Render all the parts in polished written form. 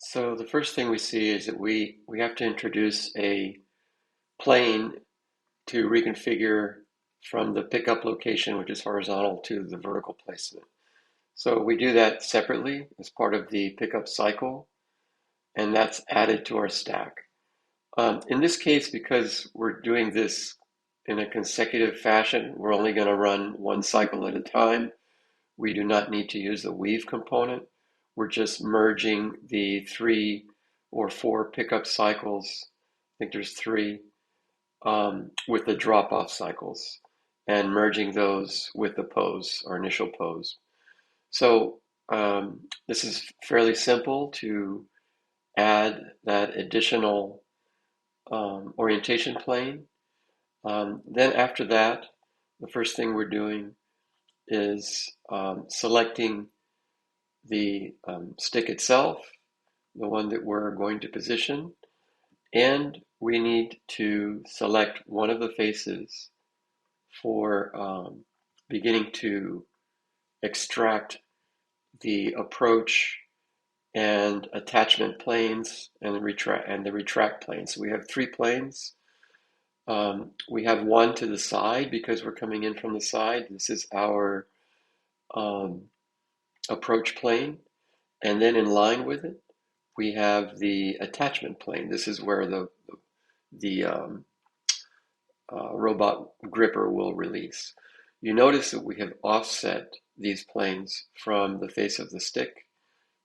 So the first thing we see is that we have to introduce a plane to reconfigure from the pickup location, which is horizontal, to the vertical placement. So we do that separately as part of the pickup cycle, and that's added to our stack. In this case, because we're doing this in a consecutive fashion, we're only going to run one cycle at a time. We do not need to use the weave component. We're just merging the 3 or 4 pickup cycles, I think there's 3, with the drop-off cycles, and merging those with the pose, our initial pose. So this is fairly simple to add that additional orientation plane. Then after that, the first thing we're doing is selecting the stick itself, the one that we're going to position, and we need to select one of the faces for beginning to extract the approach and attachment planes and the retract planes. So we have 3 planes. We have one to the side because we're coming in from the side. This is our um, approach plane. And then in line with it, we have the attachment plane. This is where the robot gripper will release. You notice that we have offset these planes from the face of the stick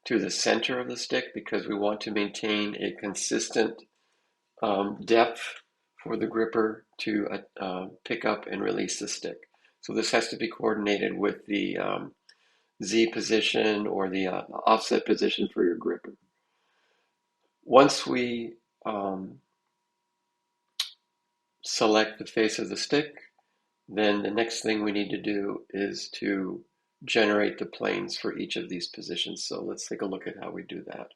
to the center of the stick because we want to maintain a consistent depth for the gripper to pick up and release the stick. So this has to be coordinated with the Z position or the offset position for your gripper. Once we select the face of the stick, then the next thing we need to do is to generate the planes for each of these positions. So let's take a look at how we do that.